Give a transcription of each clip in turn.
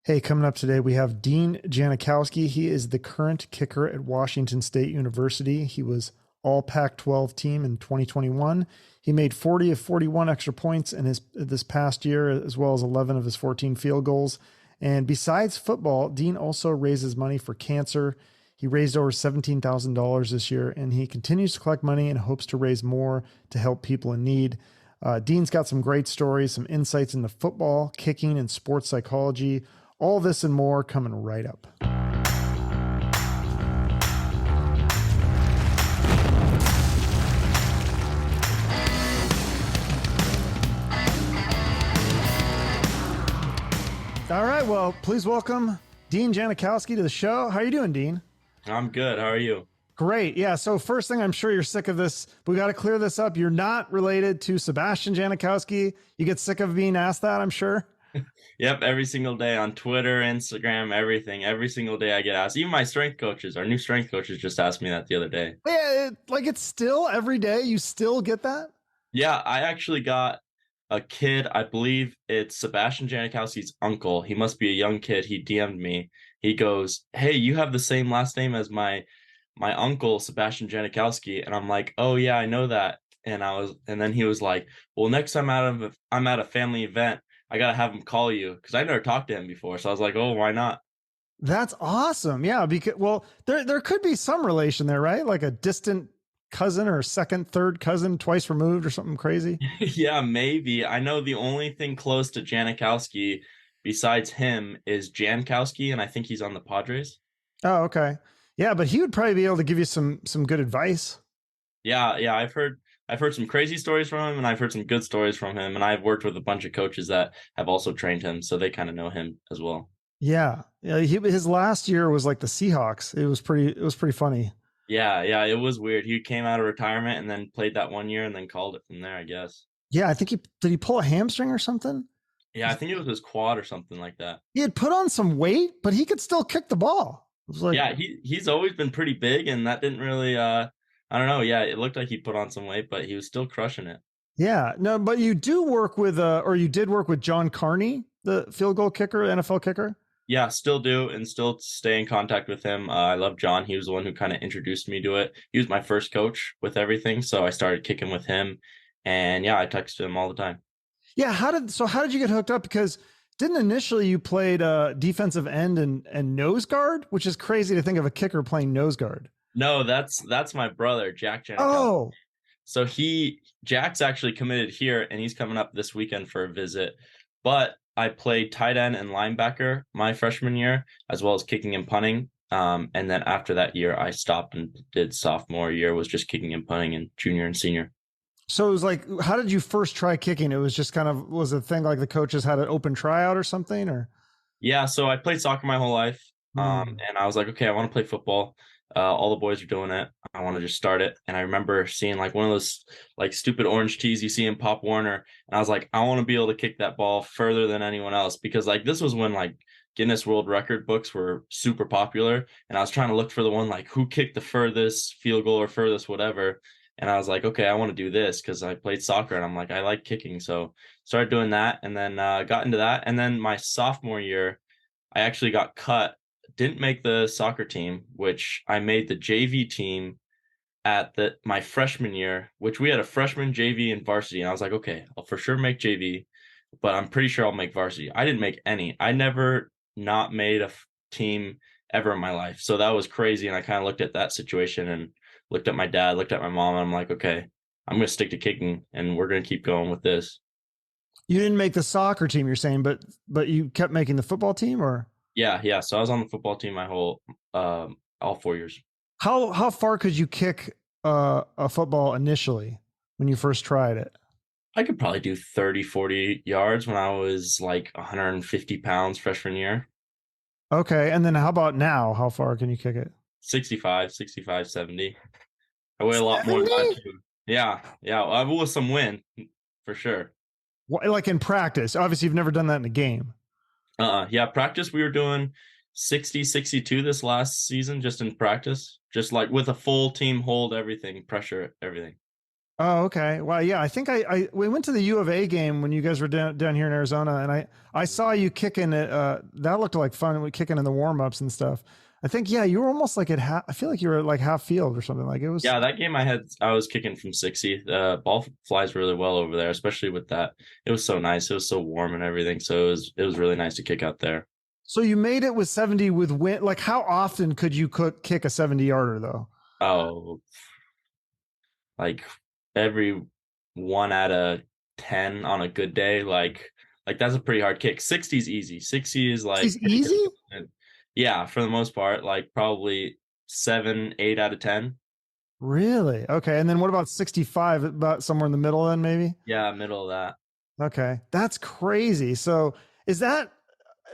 Hey, coming up today, we have Dean Janikowski. He is the current kicker at Washington State University. He was All Pac-12 team in 2021. He made 40 of 41 extra points in this past year, as well as 11 of his 14 field goals. And besides football, Dean also raises money for cancer. He raised over $17,000 this year, and he continues to collect money and hopes to raise more to help people in need. Dean's got some great stories, some insights into football, kicking, and sports psychology. All this and more coming right up. All right, well, please welcome Dean Janikowski to the show. How are you doing, Dean? I'm good. How are you? Great. Yeah. So first thing, I'm sure you're sick of this. We got to clear this up. You're not related to Sebastian Janikowski. You get sick of being asked that, I'm sure. Yep, every single day on Twitter, Instagram, everything. Every single day I get asked. Even my strength coaches, our new strength coaches just asked me that the other day. Yeah, it's still every day. You still get that? Yeah, I actually got a kid. I believe it's Sebastian Janikowski's uncle. He must be a young kid. He DM'd me. He goes, "Hey, you have the same last name as my uncle, Sebastian Janikowski." And I'm like, "Oh yeah, I know that." And then he was like, "Well, next time I'm at a family event, I gotta have him call you," because I never talked to him before. So I was like, "Oh, why not?" That's awesome. Yeah, because there could be some relation there, right? Like a distant cousin or second, third cousin, twice removed or something crazy. Yeah, maybe. I know the only thing close to Janikowski besides him is Jankowski, and I think he's on the Padres. Oh, okay. Yeah, but he would probably be able to give you some good advice. Yeah, I've heard some crazy stories from him, and I've heard some good stories from him, and I've worked with a bunch of coaches that have also trained him, so they kind of know him as well. Yeah. Yeah, his last year was like the Seahawks. It was pretty funny. Yeah, it was weird. He came out of retirement and then played that 1 year and then called it from there, I guess. Yeah, I think he pull a hamstring or something? Yeah, I think it was his quad or something like that. He had put on some weight, but he could still kick the ball. It was like, Yeah, he's always been pretty big, and that didn't really I don't know. Yeah, it looked like he put on some weight, but he was still crushing it. yeah, no, but you do work with or you did work with John Carney, the field goal kicker, NFL kicker. Yeah, still do and still stay in contact with him. I love John. He was the one who kind of introduced me to it. He was my first coach with everything, so I started kicking with him. And yeah, I text him all the time. Yeah, how did you get hooked up? Because didn't initially you played defensive end and nose guard, which is crazy to think of a kicker playing nose guard. No, that's my brother, Jack Janikowski. Oh, So Jack's actually committed here, and he's coming up this weekend for a visit. But I played tight end and linebacker my freshman year, as well as kicking and punting. And then after that year, I stopped and did sophomore year, was just kicking and punting, and junior and senior. so it was like, how did you first try kicking? It was just was a thing like the coaches had an open tryout or something, or? Yeah, so I played soccer my whole life, and I was like, okay, I want to play football. All the boys are doing it. I want to just start it. And I remember seeing like one of those like stupid orange tees you see in Pop Warner, and I was like, I want to be able to kick that ball further than anyone else, because like this was when like Guinness World Record books were super popular, and I was trying to look for the one like who kicked the furthest field goal or furthest whatever. And I was like, okay, I want to do this because I played soccer and I'm like, I like kicking. So started doing that, and then got into that. And then my sophomore year, I actually got cut, didn't make the soccer team, which I made the JV team at my freshman year, which we had a freshman JV and varsity. And I was like, okay, I'll for sure make JV, but I'm pretty sure I'll make varsity. I didn't make any. I never not made a team ever in my life. So that was crazy. And I kind of looked at that situation and looked at my dad, looked at my mom, and I'm like, okay, I'm going to stick to kicking, and we're going to keep going with this. You didn't make the soccer team, you're saying, but you kept making the football team, or? Yeah. So I was on the football team my whole all 4 years. How far could you kick a football initially when you first tried it? I could probably do 30, 40 yards when I was like 150 pounds freshman year. Okay, and then how about now? How far can you kick it? 65, 70. I weigh a lot more than 70? that too. Yeah. I with some wind for sure. Like in practice. Obviously, you've never done that in a game. Yeah, practice we were doing 60, 62 this last season, just in practice. Just like with a full team hold, everything, pressure, everything. Oh, okay. Well, yeah, I think we went to the U of A game when you guys were down here in Arizona, and I saw you kicking it. That looked like fun, kicking in the warm ups and stuff. I think yeah, you were almost like at half. I feel like you were like half field or something. Like it was. Yeah, that game I was kicking from 60. The ball flies really well over there, especially with that. It was so nice. It was so warm and everything. So it was really nice to kick out there. So you made it with 70 with win. Like how often could you kick a 70 yarder though? Oh, like every 1 out of 10 on a good day. Like that's a pretty hard kick. 60 is easy. 60 is like It's pretty easy. consistent. Yeah, for the most part, like probably 7, 8 out of 10. Really? Okay. And then what about 65? About somewhere in the middle then maybe? Yeah, middle of that. Okay. That's crazy. So is that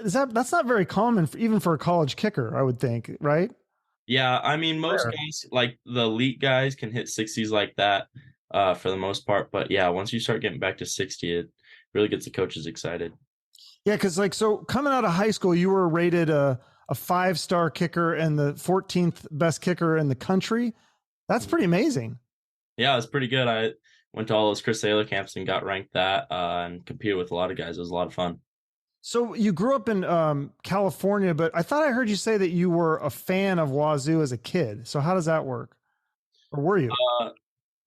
that's not very common for, even for a college kicker, I would think, right? Yeah, I mean most Rare. guys like the elite guys can hit 60s like that for the most part, but yeah, once you start getting back to 60, it really gets the coaches excited. Yeah, because like so coming out of high school, you were rated a 5-star kicker and the 14th best kicker in the country. That's pretty amazing. Yeah, it's pretty good. I went to all those Chris Saylor camps and got ranked that and competed with a lot of guys. It was a lot of fun. So you grew up in California, but I thought I heard you say that you were a fan of Wazoo as a kid. So how does that work? Or were you? Uh,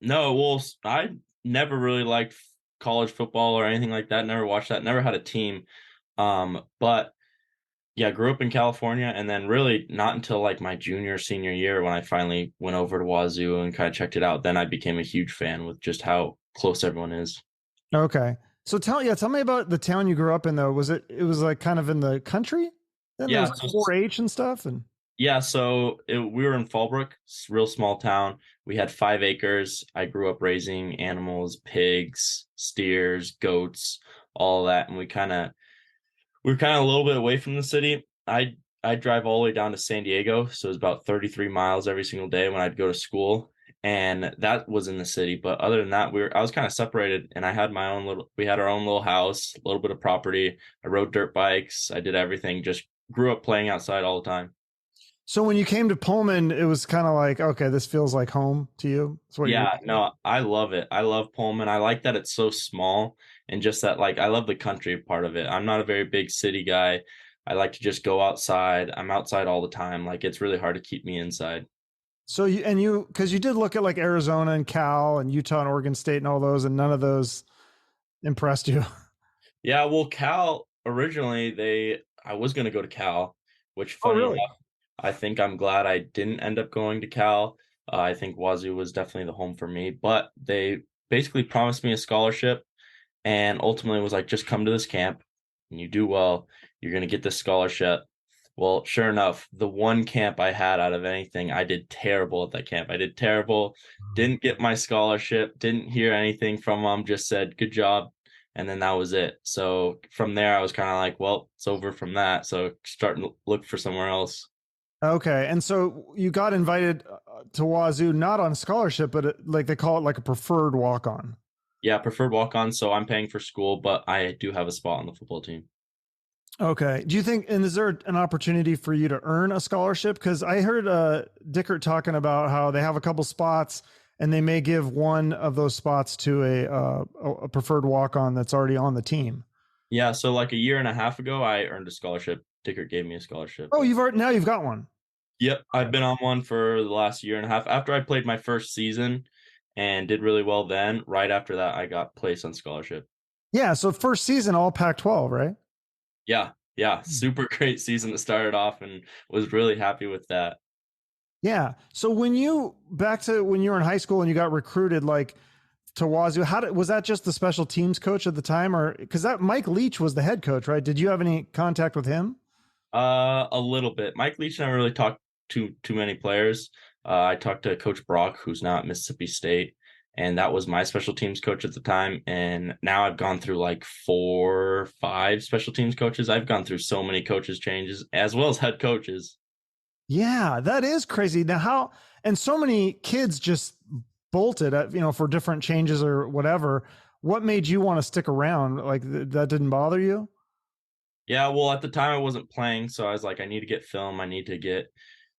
no, well, I never really liked college football or anything like that. Never watched that. Never had a team. But yeah, grew up in California, and then really not until like my junior senior year when I finally went over to Wazoo and kind of checked it out. Then I became a huge fan with just how close everyone is. Okay. So tell me about the town you grew up in though. It was like kind of in the country? Then there Yeah, was like 4-H and stuff and yeah, so we were in Fallbrook, real small town. We had 5 acres. I grew up raising animals, pigs, steers, goats, all that, and we were kind of a little bit away from the city. I drive all the way down to San Diego, so it was about 33 miles every single day when I'd go to school, and that was in the city. But other than that, I was kind of separated, and I had my own little. We had our own little house, a little bit of property. I rode dirt bikes. I did everything. Just grew up playing outside all the time. so when you came to Pullman, it was kind of like, okay, this feels like home to you. That's what you Yeah, no, I love it. I love Pullman. I like that it's so small and just that, like, I love the country part of it. I'm not a very big city guy. I like to just go outside. I'm outside all the time. Like, it's really hard to keep me inside. so you because you did look at like Arizona and Cal and Utah and Oregon State and all those, and none of those impressed you. Yeah, well, Cal originally I was gonna go to Cal, which Oh, funny really? enough, I think I'm glad I didn't end up going to Cal. I think Wazoo was definitely the home for me, but they basically promised me a scholarship and ultimately was like, just come to this camp and you do well, you're gonna get this scholarship. Well, sure enough, the one camp I had out of anything, I did terrible at that camp. I did terrible, didn't get my scholarship, didn't hear anything from them, just said, good job. And then that was it. So from there, I was kind of like, well, it's over from that. So starting to look for somewhere else. Okay, and so you got invited to Wazoo not on scholarship, but like they call it like a preferred walk on. Yeah, preferred walk on. So I'm paying for school, but I do have a spot on the football team. Okay. Do you think, and is there an opportunity for you to earn a scholarship? Because I heard Dickert talking about how they have a couple spots and they may give one of those spots to a preferred walk on that's already on the team. Yeah. So like a year and a half ago, I earned a scholarship. Dickert gave me a scholarship. Oh, you've got one. Yep, I've been on one for the last year and a half. After I played my first season and did really well then, right after that, I got placed on scholarship. Yeah. So first season, all Pac-12, right? Yeah, yeah, super great season to start it off and was really happy with that. Yeah. So back to when you were in high school and you got recruited, like to Wazoo, was that just the special teams coach at the time, or because that Mike Leach was the head coach, right? Did you have any contact with him? A little bit. Mike Leach never really talked to too many players. I talked to Coach Brock, who's now at Mississippi State, and that was my special teams coach at the time. And now I've gone through like 4, 5 special teams coaches. I've gone through so many coaches changes as well as head coaches. Yeah, that is crazy. Now, and so many kids just bolted, for different changes or whatever. What made you want to stick around? Like that didn't bother you? Yeah, well, at the time I wasn't playing, so I was like, I need to get film. I need to get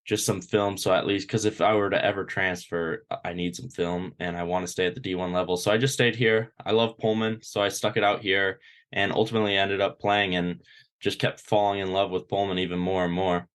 just some film. So at least, because if I were to ever transfer, I need some film and I want to stay at the D1 level. So I just stayed here. I love Pullman, so I stuck it out here and ultimately ended up playing and just kept falling in love with Pullman even more and more.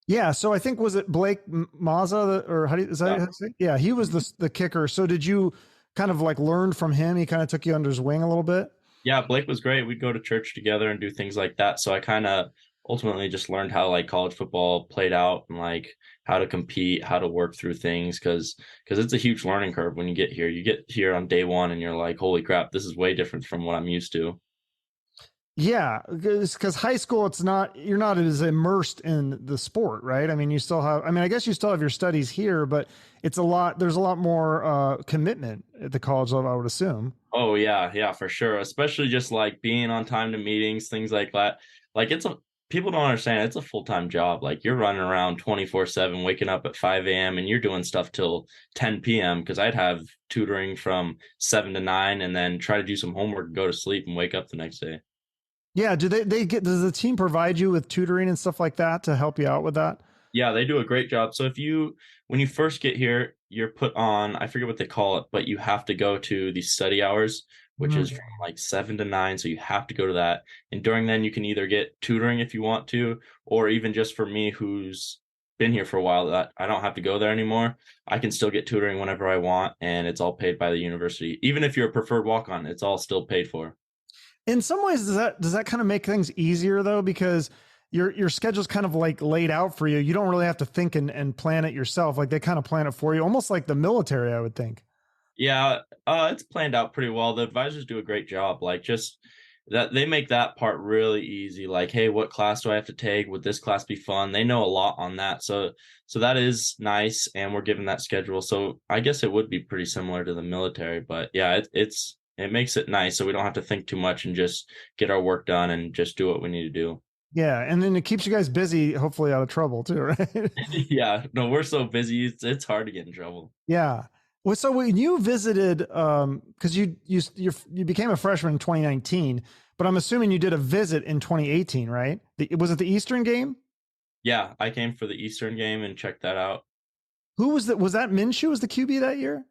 Yeah, so I think was it Blake Mazza or how do you, is that Yeah. how you say it? Yeah, he was the kicker. So did you kind of like learn from him? He kind of took you under his wing a little bit. Yeah, Blake was great. We'd go to church together and do things like that. So I kind of ultimately just learned how like college football played out and like how to compete, how to work through things because it's a huge learning curve when you get here. You get here on day one and you're like, holy crap, this is way different from what I'm used to. Yeah, because high school, it's not you're not as immersed in the sport, right? I mean, you still have. I mean, I guess you still have your studies here, but it's a lot. There's a lot more commitment at the college level, I would assume. Oh yeah, yeah, for sure. Especially just like being on time to meetings, things like that. Like it's a people don't understand it's a full-time job. Like you're running around 24/7, waking up at 5 a.m. and you're doing stuff till 10 p.m. because I'd have tutoring from 7 to 9 and then try to do some homework, go to sleep and wake up the next day. Yeah, do they get? Does the team provide you with tutoring and stuff like that to help you out with that? Yeah, they do a great job. So if you when you first get here, you're put on, I forget what they call it, but you have to go to the study hours, which is Mhm. from like 7 to 9, so you have to go to that. And during then you can either get tutoring if you want to, or even just for me who's been here for a while that I don't have to go there anymore. I can still get tutoring whenever I want and it's all paid by the university. Even if you're a preferred walk-on, it's all still paid for. In some ways, does that kind of make things easier though? Because your schedule's kind of like laid out for you. You don't really have to think and plan it yourself. Like they kind of plan it for you, almost like the military, I would think. Yeah, it's planned out pretty well. The advisors do a great job. Like just that they make that part really easy. Like, hey, what class do I have to take? Would this class be fun? They know a lot on that. So that is nice, and we're given that schedule. So I guess it would be pretty similar to the military, but yeah, it makes it nice so we don't have to think too much and just get our work done and just do what we need to do. Yeah, and then it keeps you guys busy, hopefully out of trouble too, right? Yeah, no, we're so busy. It's hard to get in trouble. Yeah. Well, so when you visited, because you became a freshman in 2019, but I'm assuming you did a visit in 2018, right? Was it the Eastern game? Yeah, I came for the Eastern game and checked that out. Who was that? Was that Minshew was the QB that year?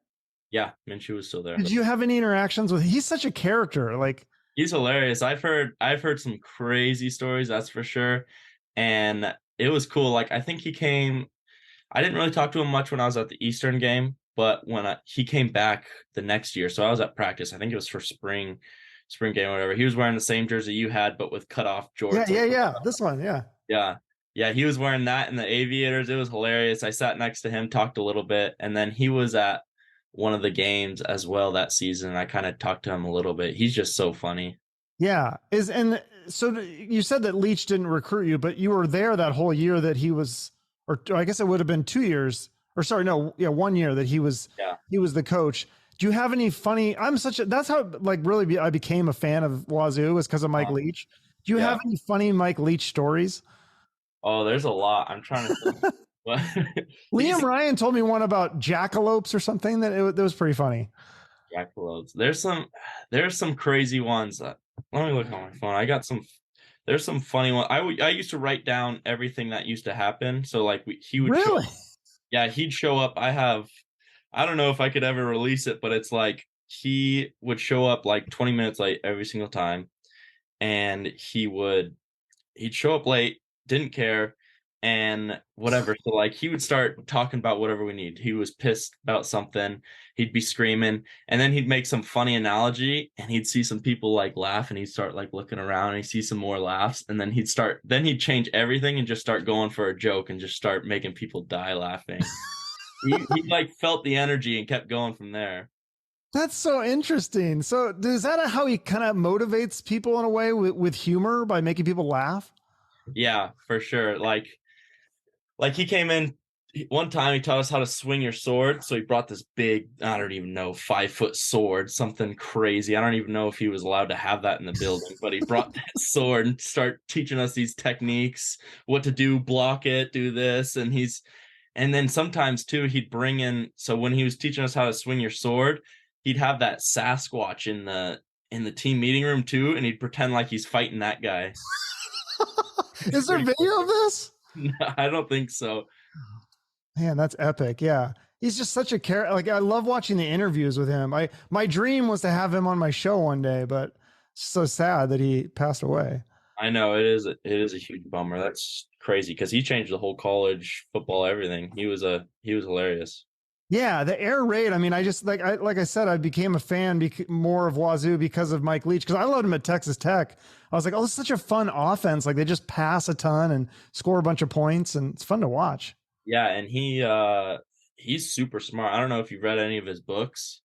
Yeah, Minshew was still there. Did you have any interactions with? He's such a character. Like, He's hilarious. I've heard some crazy stories, that's for sure. And it was cool. Like I think he came I didn't really talk to him much when I was at the Eastern game, but he came back the next year. So I was at practice. I think it was for spring game or whatever. He was wearing the same jersey you had, but with cut off yeah, jorts. yeah, Like yeah. This one, yeah. yeah. Yeah, he was wearing that and the aviators. It was hilarious. I sat next to him, talked a little bit, and then he was at one of the games as well that season. I kind of talked to him a little bit. He's just so funny. Yeah. And so you said that Leach didn't recruit you, but you were there that whole year that he was, or I guess it would have been 2 years, or sorry, no, yeah, 1 year that Yeah. he was the coach. Do you have any funny? That's how like really I became a fan of Wazoo was because of Mike Leach. Do you Yeah. have any funny Mike Leach stories? Oh, there's a lot. I'm trying to think. But Liam he's Ryan told me one about jackalopes or something that was pretty funny. jackaloads. There's some crazy ones. Let me look on my phone. I got some. There's some funny one. I used to write down everything that used to happen. So like he would show. Really? Yeah, he'd show up. I don't know if I could ever release it, but it's like he would show up like 20 minutes late every single time, and he'd show up late, didn't care, and whatever. So like he would start talking about whatever we need. He was pissed about something, he'd be screaming, and then he'd make some funny analogy, and he'd see some people like laugh, and he'd start like looking around, and he'd see some more laughs, and then he'd change everything and just start going for a joke and just start making people die laughing. He like felt the energy and kept going from there. That's so interesting. So, is that how he kind of motivates people in a way with humor by making people laugh? Yeah, for sure. Like he came in one time, he taught us how to swing your sword. So he brought this big, I don't even know, 5 foot sword, something crazy. I don't even know if he was allowed to have that in the building, but he brought that sword and start teaching us these techniques, what to do, block it, do this. And then sometimes too, he'd bring in, so when he was teaching us how to swing your sword, he'd have that Sasquatch in the team meeting room too, and he'd pretend like he's fighting that guy. Is there video of this? No, I don't think so. Man, that's epic. Yeah. He's just such a character. Like I love watching the interviews with him. My dream was to have him on my show one day, but it's so sad that he passed away. I know it is a huge bummer. That's crazy because he changed the whole college football everything. He was hilarious. Yeah, the air raid. I mean, I just like I said, I became a fan more of Wazoo because of Mike Leach because I loved him at Texas Tech. I was like, oh, it's such a fun offense. Like they just pass a ton and score a bunch of points, and it's fun to watch. Yeah, and he's super smart. I don't know if you've read any of his books.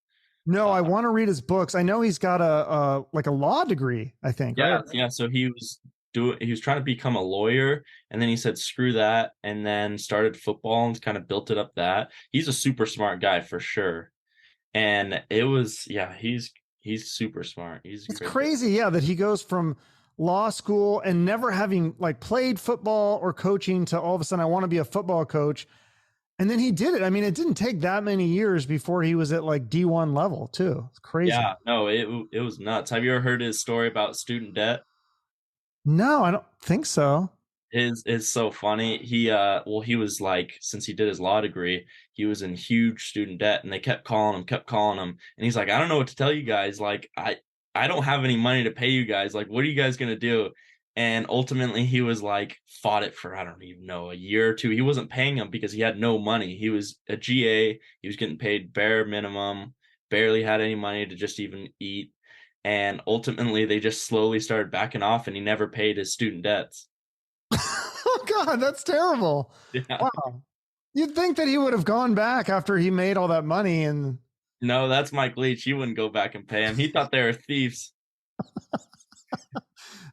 No, Uh, I want to read his books. I know he's got a like a law degree, I think, right? yeah. So he was trying to become a lawyer, and then he said screw that, and then started football and kind of built it up. That he's a super smart guy for sure. And it was yeah, he's super smart. He's It's great. crazy, yeah, that he goes from law school and never having like played football or coaching to all of a sudden I want to be a football coach. And then he did it. I mean, it didn't take that many years before he was at like D1 level too. It's crazy. Yeah, no, it was nuts. Have you ever heard his story about student debt? No, I don't think so. Is so funny. He was like, since he did his law degree, he was in huge student debt, and they kept calling him, and he's like, I don't know what to tell you guys. Like, I don't have any money to pay you guys. Like, what are you guys gonna do? And ultimately, he was like, fought it for I don't even know a year or two. He wasn't paying them because he had no money. He was a GA. He was getting paid bare minimum, barely had any money to just even eat. And ultimately, they just slowly started backing off, and he never paid his student debts. Oh God, that's terrible. Yeah. Wow. You'd think that he would have gone back after he made all that money and No, that's Mike Leach. He wouldn't go back and pay him. He thought they were thieves.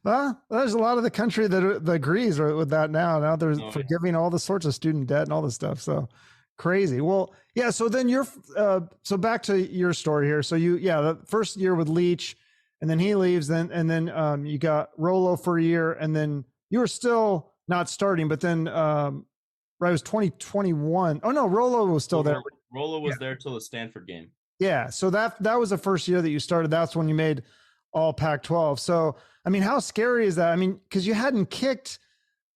well, there's a lot of the country that agrees with that now. Now they're Oh, yeah. forgiving all the sorts of student debt and all this stuff. So crazy. Well, yeah. So then so back to your story here. So the first year with Leach, and then he leaves. Then you got Rolo for a year, and then you were still not starting. But then right, it was 2021. Oh no, Rolo was still there. Rolo was there till the Stanford game. Yeah, so that was the first year that you started. That's when you made All Pac-12. So, I mean, how scary is that? I mean, because you hadn't kicked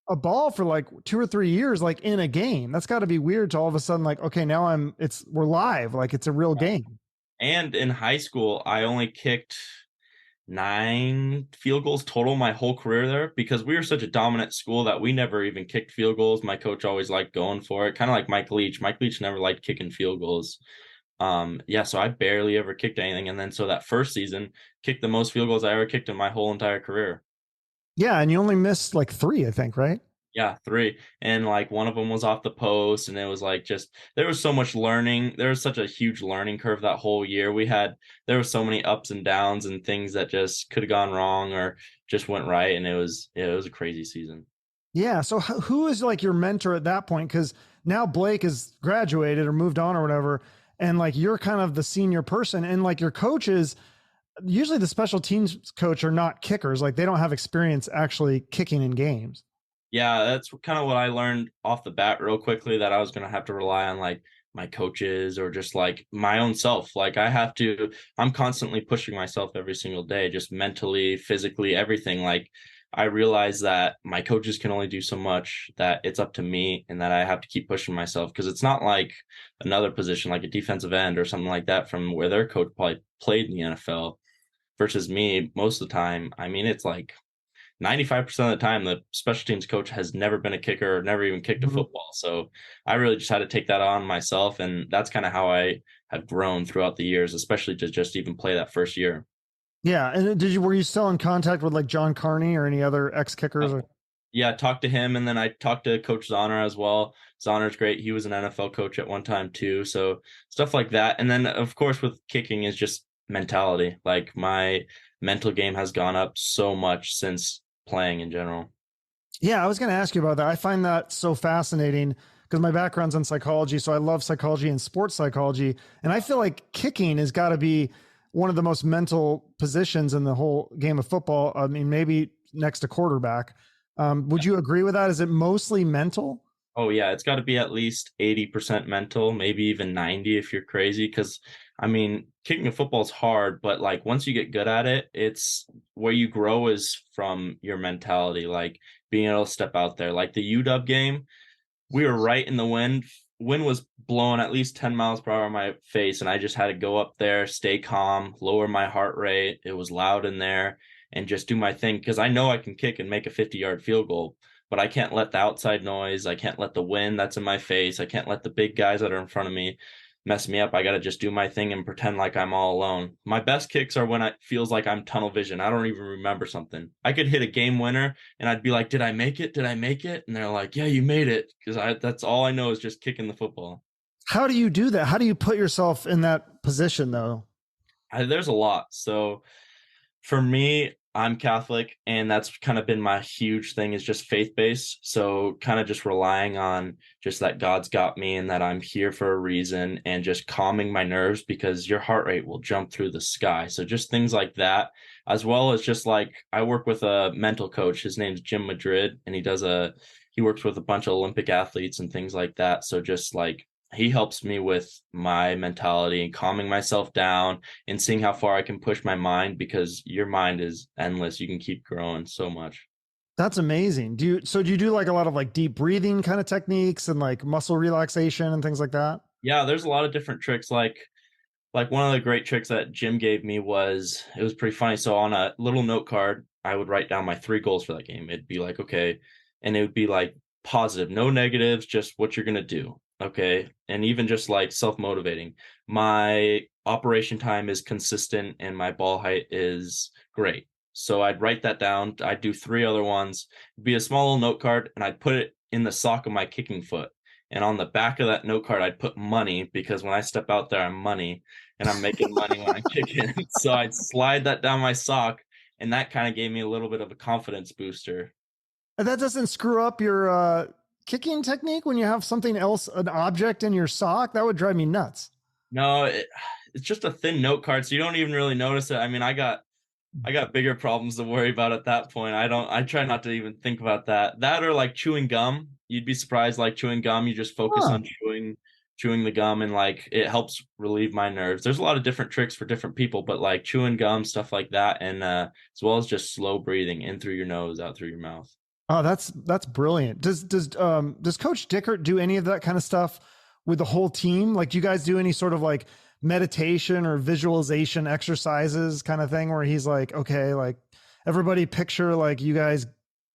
a ball for like 2 or 3 years, like in a game. That's got to be weird to all of a sudden, like, okay, now we're live, like it's a real game. And in high school, I only kicked 9 field goals total my whole career there because we were such a dominant school that we never even kicked field goals. My coach always liked going for it, kind of like Mike Leach. Mike Leach never liked kicking field goals. Yeah, so I barely ever kicked anything. And then so that first season, kicked the most field goals I ever kicked in my whole entire career. Yeah, and you only missed like three, I think, right? Yeah, 3. And like one of them was off the post, and it was like just there was so much learning. There was such a huge learning curve that whole year. There were so many ups and downs and things that just could have gone wrong or just went right. And it was a crazy season. Yeah. So who is like your mentor at that point? Because now Blake has graduated or moved on or whatever, and like you're kind of the senior person, and like your coaches, usually the special teams coach are not kickers. Like they don't have experience actually kicking in games. Yeah, that's kind of what I learned off the bat real quickly, that I was going to have to rely on like my coaches or just like my own self. Like I'm constantly pushing myself every single day, just mentally, physically, everything. Like I realize that my coaches can only do so much, that it's up to me and that I have to keep pushing myself, because it's not like another position like a defensive end or something like that from where their coach probably played in the NFL versus me most of the time. I mean, it's like 95% of the time, the special teams coach has never been a kicker or never even kicked a Mhm. football. So I really just had to take that on myself. And that's kind of how I have grown throughout the years, especially to just even play that first year. Yeah. And were you still in contact with like John Carney or any other ex kickers? Yeah, talked to him, and then I talked to Coach Zahner as well. Zahner's great. He was an NFL coach at one time too. So stuff like that. And then of course with kicking is just mentality. Like my mental game has gone up so much since playing in general. Yeah, I was going to ask you about that. I find that so fascinating because my background's in psychology. So I love psychology and sports psychology. And I feel like kicking has got to be one of the most mental positions in the whole game of football. I mean, maybe next to quarterback. Would you agree with that? Is it mostly mental? Oh yeah, it's got to be at least 80% mental, maybe even 90 if you're crazy. Because I mean, kicking a football is hard, but like once you get good at it, it's where you grow is from your mentality, like being able to step out there. Like the UW game, we were right in the wind wind was blowing at least 10 miles per hour in my face, and I just had to go up there, stay calm, lower my heart rate. It was loud in there, and just do my thing because I know I can kick and make a 50-yard field goal, but I can't let the outside noise, I can't let the wind that's in my face, I can't let the big guys that are in front of me mess me up. I got to just do my thing and pretend like I'm all alone. My best kicks are when it feels like I'm tunnel vision. I don't even remember something. I could hit a game winner and I'd be like, "Did I make it? Did I make it?" And they're like, "Yeah, you made it." Because that's all I know is just kicking the football. How do you do that? How do you put yourself in that position though? There's a lot. So for me, I'm Catholic, and that's kind of been my huge thing is just faith based. So kind of just relying on just that God's got me and that I'm here for a reason, and just calming my nerves because your heart rate will jump through the sky. So just things like that, as well as just like I work with a mental coach. His name's Jim Madrid, and he works with a bunch of Olympic athletes and things like that. So just like he helps me with my mentality and calming myself down and seeing how far I can push my mind, because your mind is endless. You can keep growing so much. That's amazing. Do you do like a lot of like deep breathing kind of techniques and like muscle relaxation and things like that? Yeah, there's a lot of different tricks. Like one of the great tricks that Jim gave me was, it was pretty funny. So on a little note card, I would write down my 3 goals for that game. It'd be like, okay, and it would be like positive, no negatives, just what you're gonna do. Okay. And even just like self-motivating. My operation time is consistent and my ball height is great. So I'd write that down. I'd do 3 other ones. It'd be a small little note card, and I'd put it in the sock of my kicking foot. And on the back of that note card, I'd put money, because when I step out there, I'm money and I'm making money when I'm kicking. So I'd slide that down my sock, and that kind of gave me a little bit of a confidence booster. And that doesn't screw up your kicking technique when you have something else, an object in your sock? That would drive me nuts. No, it's just a thin note card, so you don't even really notice it. I mean, I got bigger problems to worry about at that point. I try not to even think about that. That or like chewing gum. You'd be surprised, like chewing gum, you just focus Huh. on chewing the gum, and like it helps relieve my nerves. There's a lot of different tricks for different people, but like chewing gum, stuff like that, and as well as just slow breathing in through your nose, out through your mouth. Oh, that's brilliant. Does Coach Dickert do any of that kind of stuff with the whole team? Like, do you guys do any sort of like meditation or visualization exercises kind of thing where he's like, okay, like everybody picture like you guys,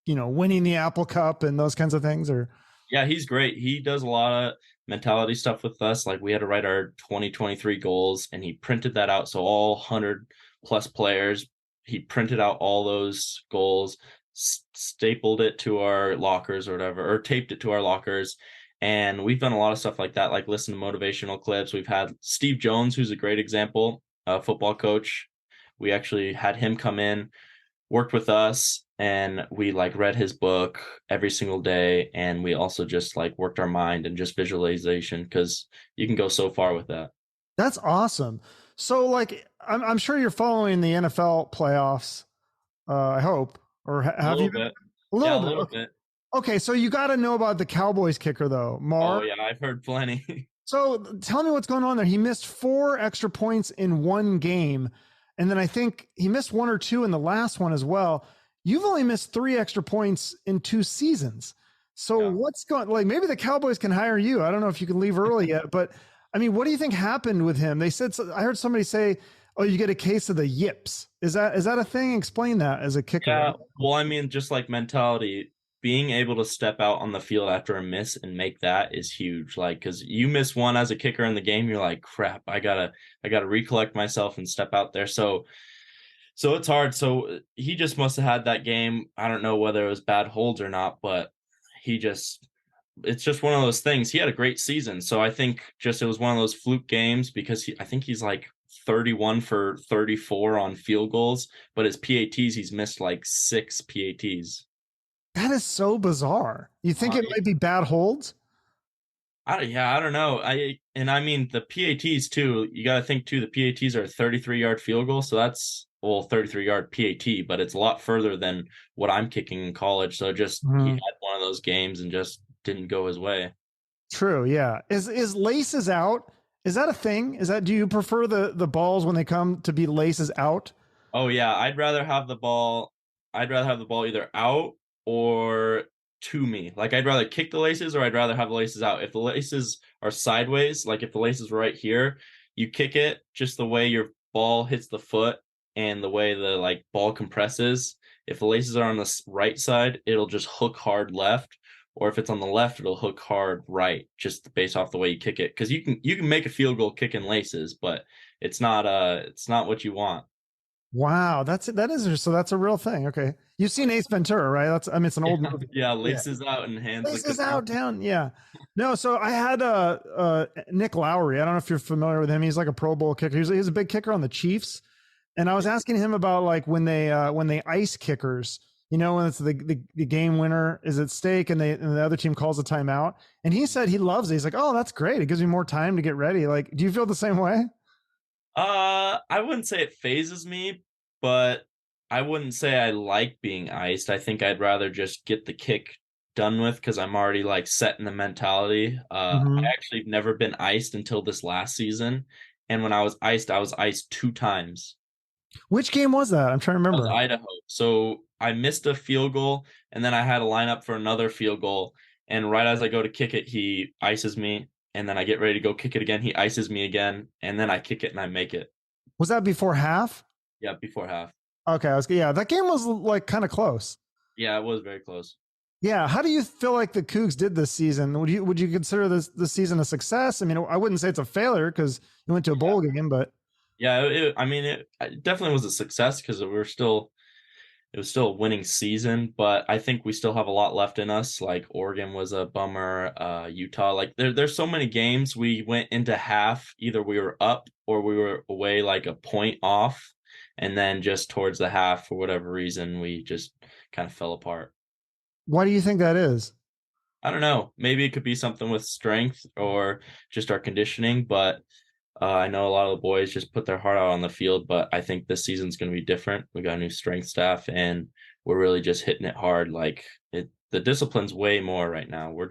winning the Apple Cup and those kinds of things? Or Yeah, he's great. He does a lot of mentality stuff with us. Like we had to write our 2023 goals, and he printed that out. So all 100 plus players, he printed out all those goals, stapled it to our lockers or whatever, or taped it to our lockers. And we've done a lot of stuff like that, like listen to motivational clips. We've had Steve Jones, who's a great example, a football coach. We actually had him come in, worked with us, and we like read his book every single day, and we also just like worked our mind and just visualization, because you can go so far with that. that's awesome. So like, I'm sure you're following the NFL playoffs. I hope, or A have you little been? bit. A Yeah, little a bit. little Okay. bit. Okay, so you got to know about the Cowboys kicker though, Oh Mar. yeah, I've heard plenty. So tell me what's going on there. He missed 4 extra points in one game. And then I think he missed 1 or 2 in the last one as well. You've only missed 3 extra points in 2 seasons. So Yeah. what's going, like, maybe the Cowboys can hire you. I don't know if you can leave early yet, but I mean, what do you think happened with him? They said, I heard somebody say, oh, you get a case of the yips. Is that a thing? Explain that as a kicker. Yeah, well, I mean, just like mentality, being able to step out on the field after a miss and make that is huge. Like, because you miss one as a kicker in the game, you're like, crap, I gotta recollect myself and step out there. So it's hard. So he just must have had that game. I don't know whether it was bad holds or not, but he just it's just one of those things. He had a great season. So I think just it was one of those fluke games, because I think he's like 31 for 34 on field goals, but his PATs, he's missed like 6 PATs. That is so bizarre. You think Uh, it might be bad holds? yeah, I don't know. I mean the PATs too. You got to think too. The PATs are a 33-yard field goal, so that's, well, 33-yard PAT, but it's a lot further than what I'm kicking in college. So just he Mhm. had one of those games and just didn't go his way. True. Yeah. Is laces out? Is that a thing? Do you prefer the balls when they come to be laces out? Oh yeah, I'd rather have the ball either out or to me. Like I'd rather kick the laces or I'd rather have the laces out. If the laces are sideways, like if the laces were right here, you kick it just the way your ball hits the foot and the way the like ball compresses. If the laces are on the right side, it'll just hook hard left. Or if it's on the left, it'll hook hard right, just based off the way you kick it. Because you can make a field goal kicking laces, but it's not what you want. Wow, that is so that's a real thing. Okay, you've seen Ace Ventura, right? That's I mean, it's an old Yeah, movie. yeah, Yeah, laces out and hands the Laces cookie. out, down. Yeah, no. So I had Nick Lowry. I don't know if you're familiar with him. He's like a Pro Bowl kicker. He's a big kicker on the Chiefs. And I was asking him about like when they ice kickers. You know, when it's the game winner is at stake and the other team calls a timeout. And he said he loves it. He's like, oh, that's great. It gives me more time to get ready. Like, do you feel the same way? I wouldn't say it phases me, but I wouldn't say I like being iced. I think I'd rather just get the kick done with because I'm already like set in the mentality. I Mm-hmm. actually have never been iced until this last season, and when I was iced 2 times. Which game was that? I'm trying to That was remember. Idaho. So I missed a field goal, and then I had to line up for another field goal. And right as I go to kick it, he ices me, and then I get ready to go kick it again. He ices me again, and then I kick it and I make it. Was that before half? Yeah, before half. Okay, yeah, that game was like kind of close. Yeah, it was very close. Yeah, how do you feel like the Cougs did this season? Would you consider this season a success? I mean, I wouldn't say it's a failure because you went to a Yeah, bowl game, but yeah. I mean, it definitely was a success because it was still a winning season, but I think we still have a lot left in us. Like Oregon was a bummer, Utah. Like there's so many games we went into half, either we were up or we were away like a point off, and then just towards the half for whatever reason we just kind of fell apart. why do you think that is? I don't know. Maybe it could be something with strength or just our conditioning, but I know a lot of the boys just put their heart out on the field, but I think this season's going to be different. We got a new strength staff, and we're really just hitting it hard. Like the discipline's way more right now. We're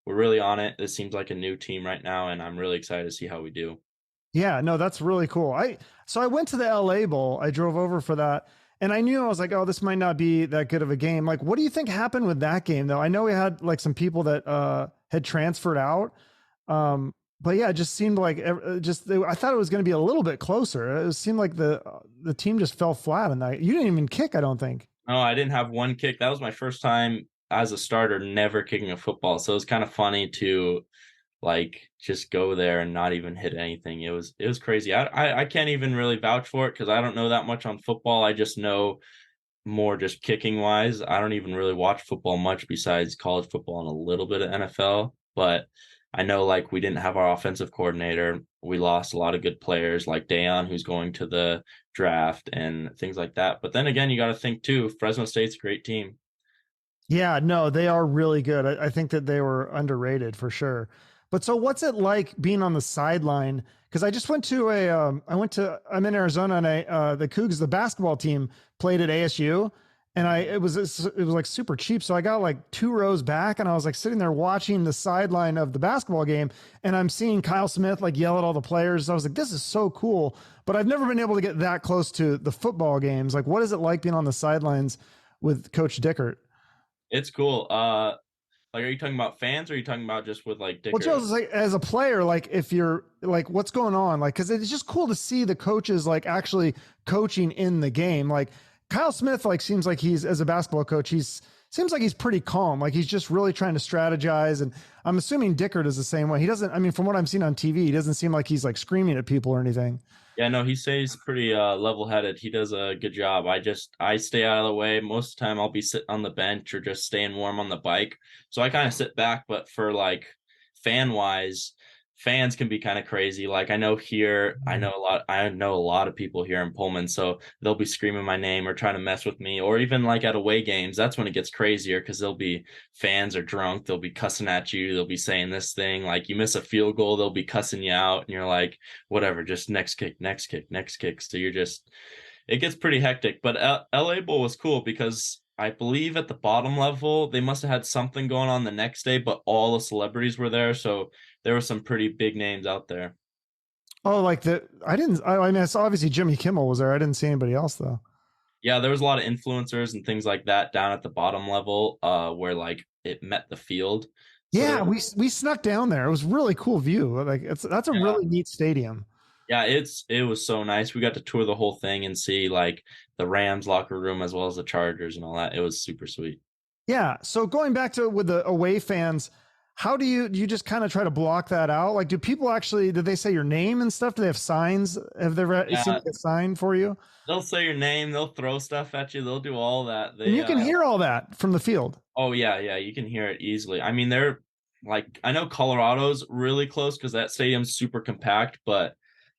really on it. This seems like a new team right now, and I'm really excited to see how we do. Yeah, no, that's really cool. I went to the LA Bowl. I drove over for that. And I knew I was like, oh, this might not be that good of a game. Like, what do you think happened with that game though? I know we had like some people that had transferred out. But yeah, it just seemed like I thought it was going to be a little bit closer. It seemed like the team just fell flat on that. You didn't even kick, I don't think. No, I didn't have one kick. That was my first time as a starter never kicking a football. So it was kind of funny to like just go there and not even hit anything. It was crazy. I can't even really vouch for it because I don't know that much on football. I just know more just kicking wise. I don't even really watch football much besides college football and a little bit of NFL. But I know like we didn't have our offensive coordinator. We lost a lot of good players like Dayon, who's going to the draft and things like that. But then again, you got to think too. Fresno State's a great team. Yeah, no, they are really good. I think that they were underrated for sure. But so what's it like being on the sideline? Because I just went to I'm in Arizona and the Cougs, the basketball team played at ASU and it was like super cheap. So I got like 2 rows back and I was like sitting there watching the sideline of the basketball game and I'm seeing Kyle Smith like yell at all the players. I was like, this is so cool. But I've never been able to get that close to the football games. Like, what is it like being on the sidelines with Coach Dickert? It's cool. Like, are you talking about fans or are you talking about just with like Well, Dickert? Joe's like as a player, like if you're like, what's going on? Like, because it's just cool to see the coaches like actually coaching in the game. Like Kyle Smith, like seems like he's as a basketball coach, he's seems like he's pretty calm. Like he's just really trying to strategize. And I'm assuming Dickert is the same way. He doesn't. I mean, from what I'm seeing on TV, he doesn't seem like he's like screaming at people or anything. Yeah, no, he stays pretty level-headed. He does a good job. I stay out of the way. Most of the time I'll be sitting on the bench or just staying warm on the bike. So I kind of sit back, but for like fan-wise, fans can be kind of crazy. Like I know a lot of people here in Pullman, so they'll be screaming my name or trying to mess with me, or even like at away games, that's when it gets crazier because they'll be fans are drunk, they'll be cussing at you, they'll be saying this thing, like you miss a field goal, they'll be cussing you out, and you're like, whatever, just next kick, next kick, next kick. So it gets pretty hectic. But LA Bowl was cool because I believe at the bottom level, they must have had something going on the next day, but all the celebrities were there. So there were some pretty big names out there. Oh, like the I didn't. I mean, it's obviously Jimmy Kimmel was there. I didn't see anybody else though. Yeah, there was a lot of influencers and things like that down at the bottom level, where like it met the field. So there Yeah, was, we snuck down there. It was really cool view. Like that's a yeah, really neat stadium. yeah, it was so nice. We got to tour the whole thing and see like the Rams locker room as well as the Chargers and all that. It was super sweet. Yeah. So going back to with the away fans, how do you just kind of try to block that out? Like, do people actually, did they say your name and stuff? Do they have signs? Have they ever seen Yeah, like a sign for you? they'll say your name, they'll throw stuff at you, they'll do all that. And They you can hear all that from the field. Oh yeah, yeah, you can hear it easily. I mean, they're like I know Colorado's really close because that stadium's super compact, but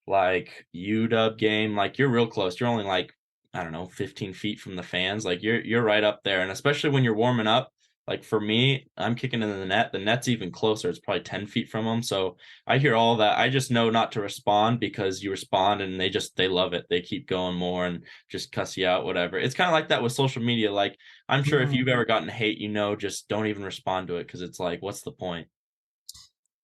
like UW game, like you're real close. You're only like I don't know, 15 feet from the fans. Like you're right up there, and especially when you're warming up. Like for me, I'm kicking in the net. The net's even closer. It's probably 10 feet from them. So I hear all that. I just know not to respond because you respond and they love it. They keep going more and just cuss you out, whatever. It's kind of like that with social media. Like I'm sure if Mm. you've ever gotten hate, just don't even respond to it because it's like, what's the point?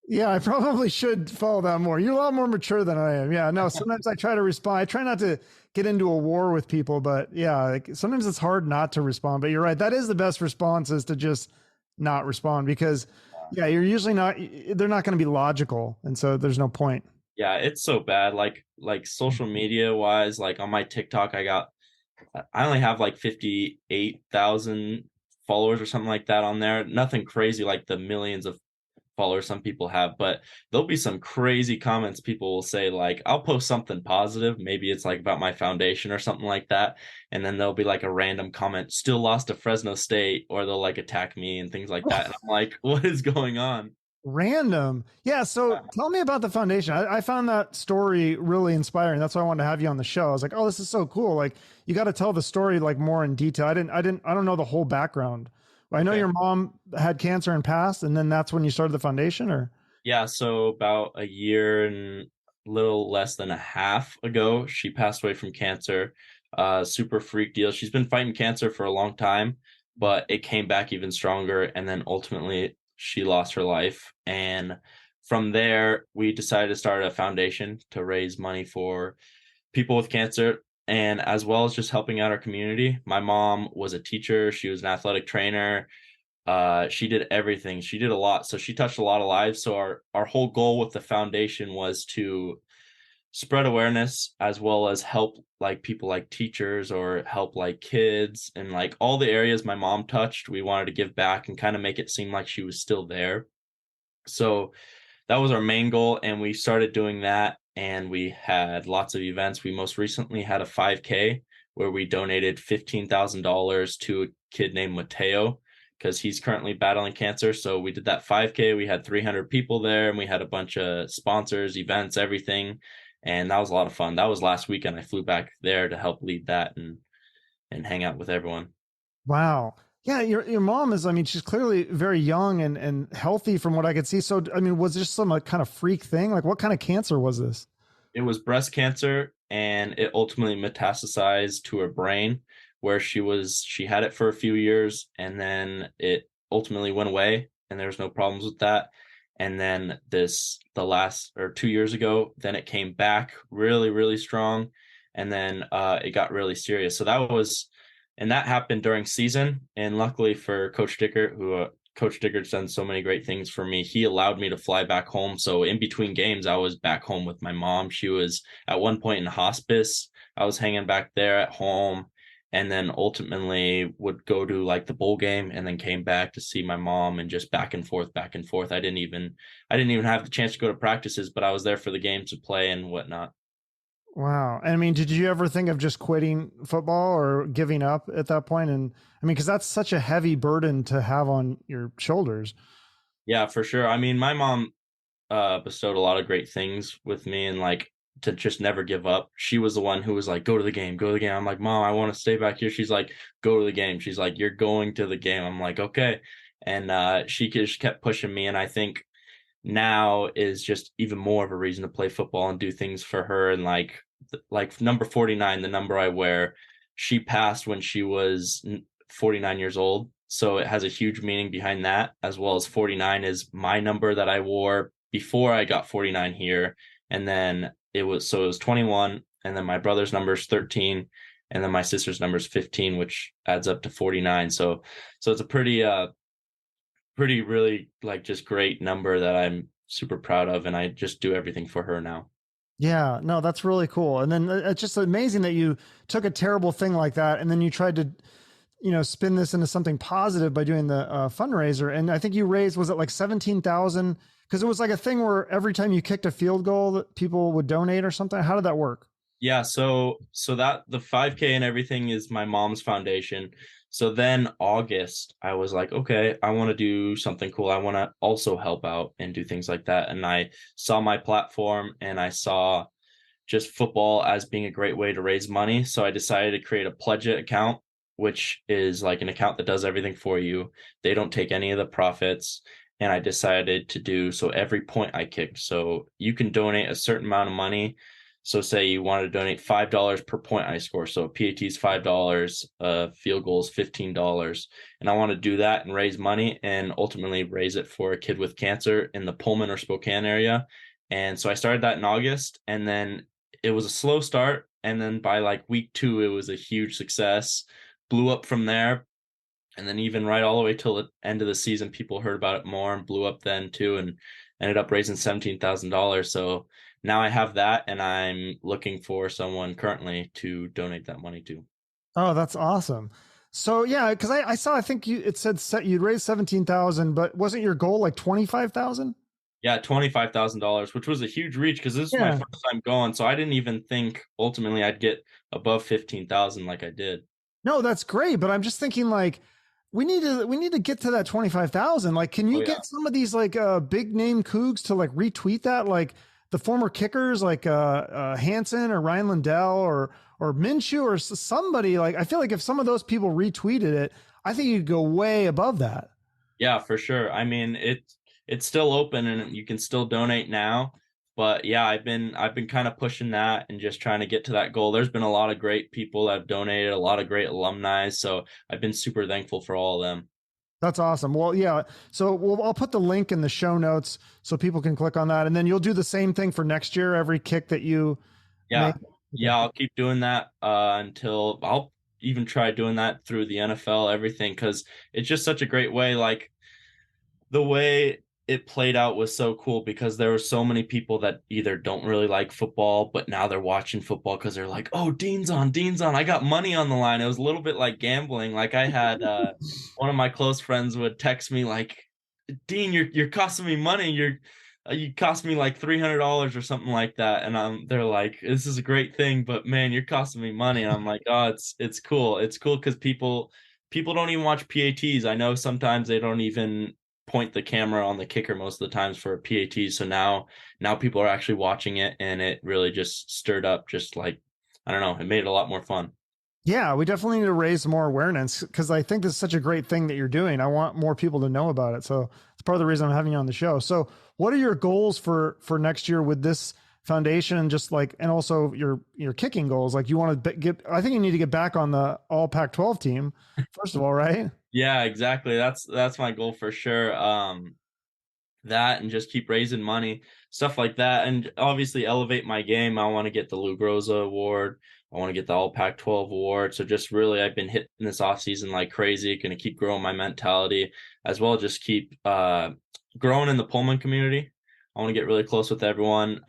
Yeah, I probably should follow that more. You're a lot more mature than I am. Yeah, no, sometimes I try to respond. I try not to get into a war with people, but yeah, like sometimes it's hard not to respond. But you're right. That is the best response is to just not respond because yeah, you're usually not, they're not going to be logical. And so there's no point. Yeah, it's so bad. Like social media wise, like on my TikTok, I only have like 58,000 followers or something like that on there. Nothing crazy like the millions of followers some people have, but there'll be some crazy comments people will say, like I'll post something positive, maybe it's like about my foundation or something like that, and then there'll be like a random comment, still lost to Fresno State, or they'll like attack me and things like that. And I'm like, what is going on? Random. Yeah. So Yeah. tell me about the foundation. I found that story really inspiring. That's why I wanted to have you on the show. I was like, oh, this is so cool. Like you got to tell the story like more in detail. I don't know the whole background. I know Okay. your mom had cancer and passed, and then that's when you started the foundation or? Yeah, so about a year and little less than a half ago, she passed away from cancer. Super freak deal. She's been fighting cancer for a long time, but it came back even stronger. And then ultimately, she lost her life. And from there, we decided to start a foundation to raise money for people with cancer and as well as just helping out our community. My mom was a teacher, she was an athletic trainer, she did everything, she did a lot, so she touched a lot of lives. So our whole goal with the foundation was to spread awareness as well as help like people like teachers or help like kids and like all the areas my mom touched. We wanted to give back and kind of make it seem like she was still there. So that was our main goal, and we started doing that, and we had lots of events. We most recently had a 5K where we donated $15,000 to a kid named Mateo because he's currently battling cancer. So we did that 5K. We had 300 people there, and we had a bunch of sponsors, events, everything, and that was a lot of fun. That was last weekend. I flew back there to help lead that and hang out with everyone. Wow. Yeah, your mom is, I mean, she's clearly very young and healthy from what I could see. So, I mean, was this some kind of freak thing? Like what kind of cancer was this? It was breast cancer, and it ultimately metastasized to her brain, where she had it for a few years, and then it ultimately went away, and there was no problems with that. And then the last or 2 years ago, then it came back really, really strong, and then it got really serious. So that happened during season, and luckily for Coach Dickert, who Coach Dickert's done so many great things for me. He allowed me to fly back home. So in between games, I was back home with my mom. She was at one point in hospice. I was hanging back there at home, and then ultimately would go to like the bowl game and then came back to see my mom and just back and forth, back and forth. I didn't even have the chance to go to practices, but I was there for the game to play and whatnot. Wow. And I mean, did you ever think of just quitting football or giving up at that point? And I mean, because that's such a heavy burden to have on your shoulders. Yeah, for sure. I mean, my mom bestowed a lot of great things with me and like to just never give up. She was the one who was like, go to the game, go to the game. I'm like, Mom, I want to stay back here. She's like, go to the game. She's like, you're going to the game. I'm like, okay. And she just kept pushing me. And I think now is just even more of a reason to play football and do things for her. And like number 49, the number I wear, she passed when she was 49 years old. So it has a huge meaning behind that, as well as 49 is my number that I wore before I got 49 here. And then it was 21, and then my brother's number is 13, and then my sister's number is 15, which adds up to 49. So it's a pretty really like just great number that I'm super proud of, and I just do everything for her now. Yeah, no, that's really cool. And then it's just amazing that you took a terrible thing like that and then you tried to, spin this into something positive by doing the fundraiser. And I think you raised, was it like 17,000? Because it was like a thing where every time you kicked a field goal that people would donate or something. How did that work? Yeah, so that the 5K and everything is my mom's foundation. So then August, I was like, okay, I want to do something cool. I want to also help out and do things like that. And I saw my platform and I saw just football as being a great way to raise money. So I decided to create a Pledge It account, which is like an account that does everything for you. They don't take any of the profits. And I decided to do so every point I kicked. So you can donate a certain amount of money. So say you want to donate $5 per point I score. So P.A.T.s $5, field goals $15. And I want to do that and raise money and ultimately raise it for a kid with cancer in the Pullman or Spokane area. And so I started that in August, and then it was a slow start. And then by like week 2, it was a huge success, blew up from there. And then even right all the way till the end of the season, people heard about it more and blew up then too, and ended up raising $17,000. So now I have that, and I'm looking for someone currently to donate that money to. Oh, that's awesome. So yeah, because I saw, I think it said you'd raised 17,000, but wasn't your goal like 25,000? Yeah, $25,000, which was a huge reach because this is my first time going. So I didn't even think ultimately I'd get above 15,000 like I did. No, that's great, but I'm just thinking like we need to get to that 25,000. Like, can you get some of these like big name Cougs to like retweet that, like the former kickers like Hansen or Ryan Lindell or Minshew or somebody? Like, I feel like if some of those people retweeted it, I think you could go way above that. Yeah, for sure. I mean, it's still open and you can still donate now. But yeah, I've been kind of pushing that and just trying to get to that goal. There's been a lot of great people that have donated, a lot of great alumni. So I've been super thankful for all of them. That's awesome. Well, yeah. So I'll put the link in the show notes so people can click on that. And then you'll do the same thing for next year, every kick that you Yeah. make. Yeah, I'll keep doing that until I'll even try doing that through the NFL, everything, because it's just such a great way. Like the way it played out was so cool because there were so many people that either don't really like football, but now they're watching football because they're like, oh, Dean's on, Dean's on. I got money on the line. It was a little bit like gambling. Like I had one of my close friends would text me like, Dean, you're costing me money. You cost me like $300 or something like that. And they're like, this is a great thing, but man, you're costing me money. And I'm like, oh, it's cool. It's cool because people don't even watch P.A.T.s. I know sometimes they don't even point the camera on the kicker most of the times for a P.A.T. So now people are actually watching it, and it really just stirred up, just like, I don't know, it made it a lot more fun. Yeah, we definitely need to raise more awareness because I think this is such a great thing that you're doing. I want more people to know about it. So it's part of the reason I'm having you on the show. So what are your goals for next year with this foundation and just like, and also your kicking goals? Like you want to get, I think you need to get back on the All Pac-12 team, first of all, right? Yeah, exactly. That's my goal for sure. That and just keep raising money, stuff like that, and obviously elevate my game. I want to get the Lou Groza award. I want to get the All Pac-12 award. So just really, I've been hitting this off season like crazy. Going to keep growing my mentality as well. Just keep growing in the Pullman community. I want to get really close with everyone.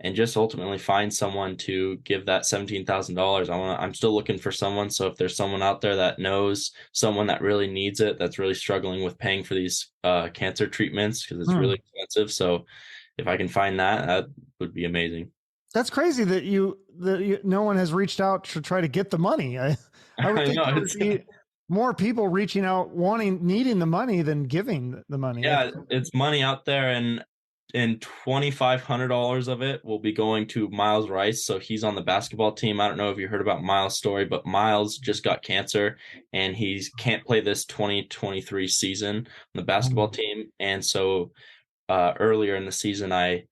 And just ultimately find someone to give that $17,000. I'm still looking for someone. So if there's someone out there that knows someone that really needs it, that's really struggling with paying for these cancer treatments because it's really expensive. So if I can find that, that would be amazing. That's crazy that no one has reached out to try to get the money. I would think there would be more people reaching out, needing the money than giving the money. Yeah, it's money out there, and $2,500 of it will be going to Miles Rice. So he's on the basketball team. I don't know if you heard about Miles' story, but Miles just got cancer and he can't play this 2023 season on the basketball team. And so earlier in the season, I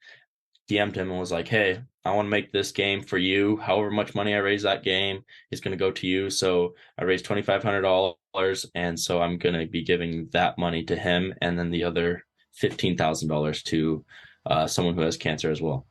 DM'd him and was like, hey, I want to make this game for you. However much money I raise that game is going to go to you. So I raised $2,500. And so I'm going to be giving that money to him. And then the other $15,000 to someone who has cancer as well.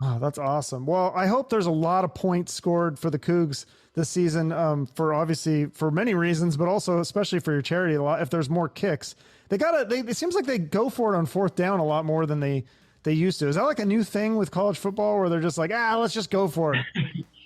Oh, that's awesome. Well, I hope there's a lot of points scored for the Cougs this season, for obviously for many reasons, but also especially for your charity. A lot, if there's more kicks, it seems like they go for it on fourth down a lot more than they used to. Is that like a new thing with college football where they're just like, let's just go for it?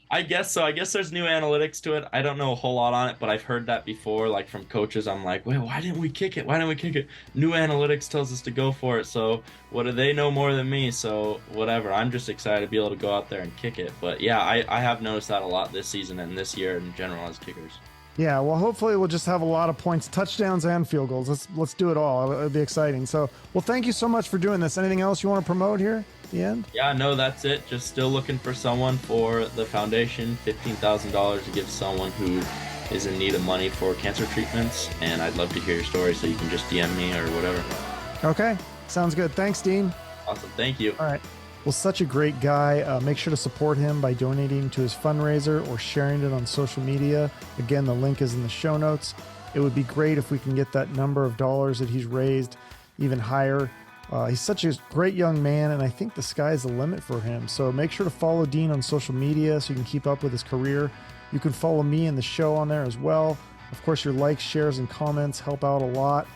I guess so. I guess there's new analytics to it. I don't know a whole lot on it, but I've heard that before, like from coaches. I'm like, well, why didn't we kick it? Why didn't we kick it? New analytics tells us to go for it. So what do they know more than me? So whatever. I'm just excited to be able to go out there and kick it. But yeah, I have noticed that a lot this season and this year in general as kickers. Yeah, well, hopefully we'll just have a lot of points, touchdowns, and field goals. Let's do it all. It'll be exciting. So, well, thank you so much for doing this. Anything else you want to promote here at the end? Yeah, no, that's it. Just still looking for someone for the foundation, $15,000 to give someone who is in need of money for cancer treatments. And I'd love to hear your story, so you can just DM me or whatever. Okay, sounds good. Thanks, Dean. Awesome. Thank you. All right. Well, such a great guy. Make sure to support him by donating to his fundraiser or sharing it on social media. Again, the link is in the show notes. It would be great if we can get that number of dollars that he's raised even higher. He's such a great young man, and I think the sky's the limit for him. So make sure to follow Dean on social media so you can keep up with his career. You can follow me and the show on there as well. Of course, your likes, shares, and comments help out a lot.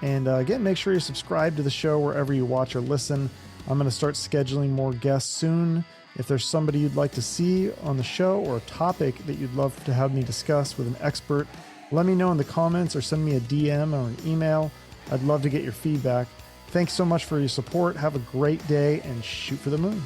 And again, make sure you subscribe to the show wherever you watch or listen. I'm going to start scheduling more guests soon. If there's somebody you'd like to see on the show or a topic that you'd love to have me discuss with an expert, let me know in the comments or send me a DM or an email. I'd love to get your feedback. Thanks so much for your support. Have a great day and shoot for the moon.